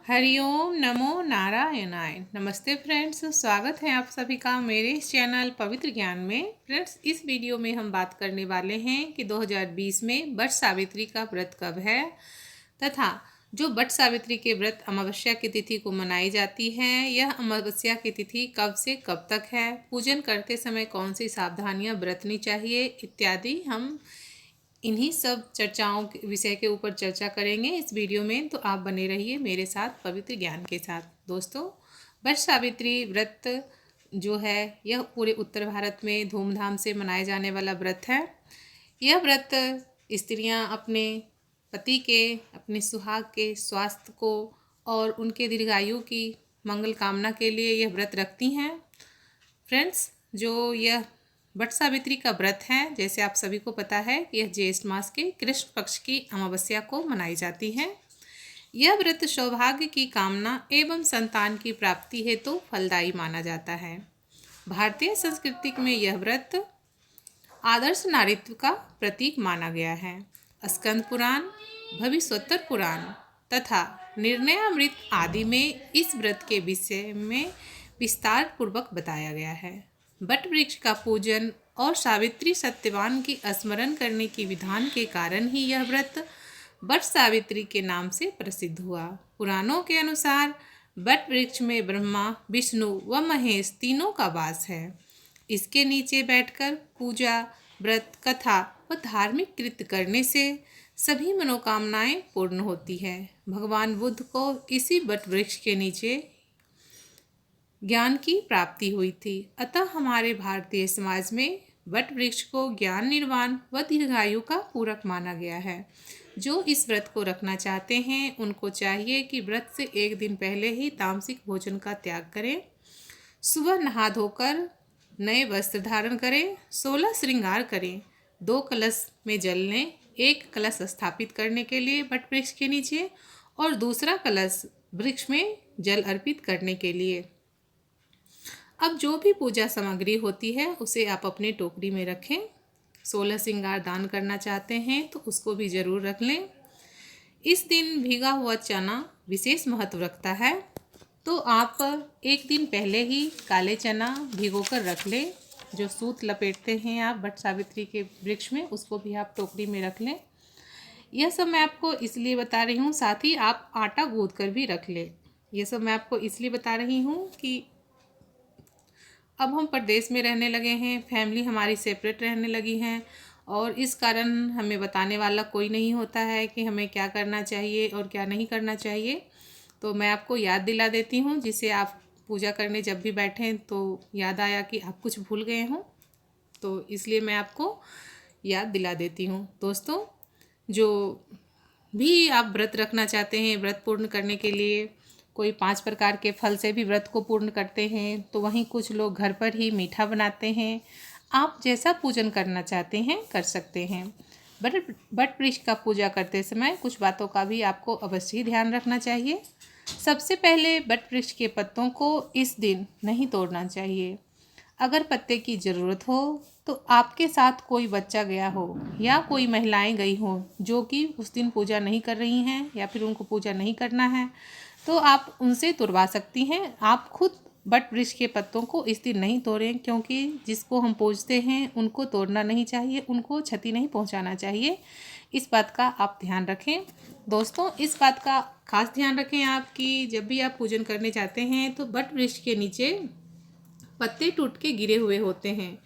हरिओम नमो नारायणाय। नमस्ते फ्रेंड्स, स्वागत है आप सभी का मेरे इस चैनल पवित्र ज्ञान में। फ्रेंड्स, इस वीडियो में हम बात करने वाले हैं कि 2020 में वट सावित्री का व्रत कब है तथा जो वट सावित्री के व्रत अमावस्या की तिथि को मनाई जाती है, यह अमावस्या की तिथि कब से कब तक है, पूजन करते समय कौन सी सावधानियां बरतनी चाहिए इत्यादि हम इन्हीं सब चर्चाओं के विषय के ऊपर चर्चा करेंगे इस वीडियो में। तो आप बने रहिए मेरे साथ पवित्र ज्ञान के साथ। दोस्तों, वट सावित्री व्रत जो है यह पूरे उत्तर भारत में धूमधाम से मनाए जाने वाला व्रत है। यह व्रत स्त्रियां अपने पति के, अपने सुहाग के स्वास्थ्य को और उनके दीर्घायु की मंगल कामना के लिए यह व्रत रखती हैं। फ्रेंड्स, जो यह वट सावित्री का व्रत है, जैसे आप सभी को पता है कि यह ज्येष्ठ मास के कृष्ण पक्ष की अमावस्या को मनाई जाती है। यह व्रत सौभाग्य की कामना एवं संतान की प्राप्ति हेतु तो फलदायी माना जाता है। भारतीय संस्कृति में यह व्रत आदर्श नारीत्व का प्रतीक माना गया है। स्कंद पुराण, भविष्योत्तर पुराण तथा निर्णयामृत आदि में इस व्रत के विषय में विस्तार पूर्वक बताया गया है। वट वृक्ष का पूजन और सावित्री सत्यवान की स्मरण करने की विधान के कारण ही यह व्रत वट सावित्री के नाम से प्रसिद्ध हुआ। पुराणों के अनुसार वट वृक्ष में ब्रह्मा, विष्णु व महेश तीनों का वास है। इसके नीचे बैठकर पूजा, व्रत, कथा व धार्मिक कृत्य करने से सभी मनोकामनाएं पूर्ण होती है। भगवान बुद्ध को इसी वट वृक्ष के नीचे ज्ञान की प्राप्ति हुई थी। अतः हमारे भारतीय समाज में वट वृक्ष को ज्ञान, निर्वाण व दीर्घायु का पूरक माना गया है। जो इस व्रत को रखना चाहते हैं उनको चाहिए कि व्रत से एक दिन पहले ही तामसिक भोजन का त्याग करें, सुबह नहा धोकर नए वस्त्र धारण करें, 16 श्रृंगार करें, 2 कलश में जल लें, एक कलश स्थापित करने के लिए वट वृक्ष के नीचे और दूसरा कलश वृक्ष में जल अर्पित करने के लिए। अब जो भी पूजा सामग्री होती है उसे आप अपने टोकरी में रखें। 16 श्रृंगार दान करना चाहते हैं तो उसको भी ज़रूर रख लें। इस दिन भीगा हुआ चना विशेष महत्व रखता है, तो आप एक दिन पहले ही काले चना भिगोकर रख लें। जो सूत लपेटते हैं आप वट सावित्री के वृक्ष में, उसको भी आप टोकरी में रख लें। यह सब मैं आपको इसलिए बता रही हूँ, साथ ही आप आटा गूँथ कर भी रख लें। यह सब मैं आपको इसलिए बता रही हूँ कि अब हम प्रदेश में रहने लगे हैं, फैमिली हमारी सेपरेट रहने लगी हैं और इस कारण हमें बताने वाला कोई नहीं होता है कि हमें क्या करना चाहिए और क्या नहीं करना चाहिए। तो मैं आपको याद दिला देती हूँ, जिससे आप पूजा करने जब भी बैठें तो याद आया कि आप कुछ भूल गए हों, तो इसलिए मैं आपको याद दिला देती हूँ। दोस्तों, जो भी आप व्रत रखना चाहते हैं, व्रत पूर्ण करने के लिए कोई 5 प्रकार के फल से भी व्रत को पूर्ण करते हैं, तो वहीं कुछ लोग घर पर ही मीठा बनाते हैं। आप जैसा पूजन करना चाहते हैं कर सकते हैं। वट वृक्ष का पूजा करते समय कुछ बातों का भी आपको अवश्य ही ध्यान रखना चाहिए। सबसे पहले वट वृक्ष के पत्तों को इस दिन नहीं तोड़ना चाहिए। अगर पत्ते की ज़रूरत हो तो आपके साथ कोई बच्चा गया हो या कोई महिलाएं गई हों जो कि उस दिन पूजा नहीं कर रही हैं या फिर उनको पूजा नहीं करना है, तो आप उनसे तुड़वा सकती हैं। आप खुद वट वृक्ष के पत्तों को इस दिन नहीं तोड़ें, क्योंकि जिसको हम पूजते हैं उनको तोड़ना नहीं चाहिए, उनको क्षति नहीं पहुंचाना चाहिए। इस बात का आप ध्यान रखें। दोस्तों, इस बात का खास ध्यान रखें आप कि जब भी आप पूजन करने जाते हैं तो वट वृक्ष के नीचे पत्ते टूट के गिरे हुए होते हैं,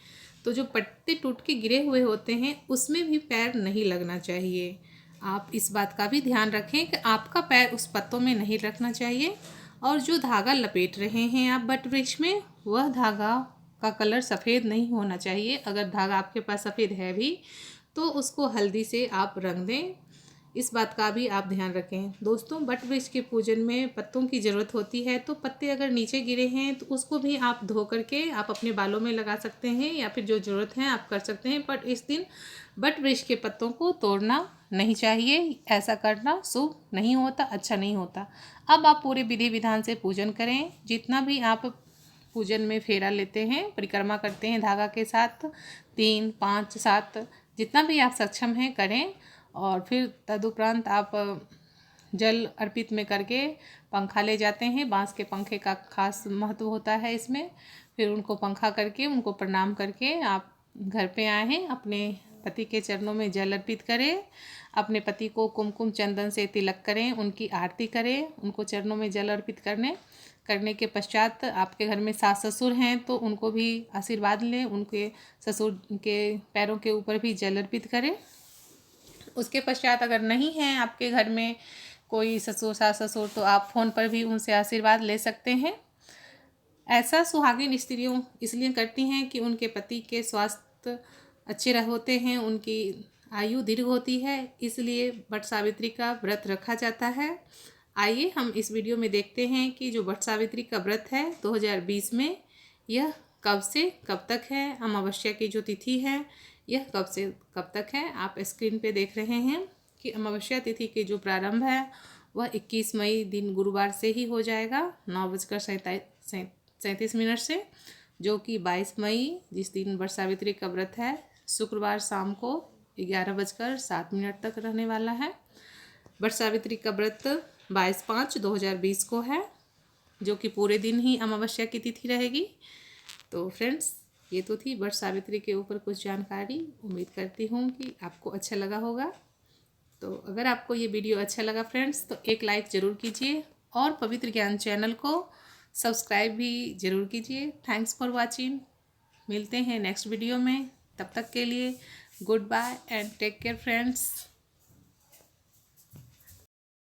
तो जो पत्ते टूट के गिरे हुए होते हैं उसमें भी पैर नहीं लगना चाहिए। आप इस बात का भी ध्यान रखें कि आपका पैर उस पत्तों में नहीं रखना चाहिए। और जो धागा लपेट रहे हैं आप वट वृक्ष में, वह धागा का कलर सफ़ेद नहीं होना चाहिए। अगर धागा आपके पास सफ़ेद है भी तो उसको हल्दी से आप रंग दें। इस बात का भी आप ध्यान रखें। दोस्तों, वट वृक्ष के पूजन में पत्तों की ज़रूरत होती है, तो पत्ते अगर नीचे गिरे हैं तो उसको भी आप धो करके आप अपने बालों में लगा सकते हैं या फिर जो ज़रूरत है आप कर सकते हैं। पर इस दिन वट वृक्ष के पत्तों को तोड़ना नहीं चाहिए। ऐसा करना शुभ नहीं होता, अच्छा नहीं होता। अब आप पूरे विधि विधान से पूजन करें। जितना भी आप पूजन में फेरा लेते हैं, परिक्रमा करते हैं धागा के साथ, 3, 5, 7 जितना भी आप सक्षम हैं करें। और फिर तदुपरांत आप जल अर्पित में करके पंखा ले जाते हैं। बांस के पंखे का खास महत्व होता है इसमें। फिर उनको पंखा करके, उनको प्रणाम करके आप घर पे आए हैं। अपने पति के चरणों में जल अर्पित करें, अपने पति को कुमकुम चंदन से तिलक करें, उनकी आरती करें। उनको चरणों में जल अर्पित करने के पश्चात आपके घर में सास ससुर हैं तो उनको भी आशीर्वाद लें, उनके ससुर के पैरों के ऊपर भी जल अर्पित करें। उसके पश्चात अगर नहीं है आपके घर में कोई ससुर, सास ससुर, तो आप फ़ोन पर भी उनसे आशीर्वाद ले सकते हैं। ऐसा सुहागिन स्त्रियों इसलिए करती हैं कि उनके पति के स्वास्थ्य अच्छे होते हैं, उनकी आयु दीर्घ होती है, इसलिए वट सावित्री का व्रत रखा जाता है। आइए हम इस वीडियो में देखते हैं कि जो वट सावित्री का व्रत है 2020 में, यह कब से कब तक है। अमावस्या की जो तिथि है यह कब से कब तक है। आप स्क्रीन पे देख रहे हैं कि अमावस्या तिथि के जो प्रारंभ है वह 21 मई दिन गुरुवार से ही हो जाएगा 9:37 से, जो कि 22 मई जिस दिन वट सावित्री का व्रत है शुक्रवार शाम को 11:07 तक रहने वाला है। वट सावित्री का व्रत 22/5/2020 को है, जो कि पूरे दिन ही अमावस्या की तिथि रहेगी। तो फ्रेंड्स, ये तो थी वट सावित्री के ऊपर कुछ जानकारी। उम्मीद करती हूँ कि आपको अच्छा लगा होगा। तो अगर आपको ये वीडियो अच्छा लगा फ्रेंड्स तो एक लाइक ज़रूर कीजिए और पवित्र ज्ञान चैनल को सब्सक्राइब भी ज़रूर कीजिए। Thanks for watching. मिलते हैं नेक्स्ट वीडियो में, तब तक के लिए goodbye and take care friends.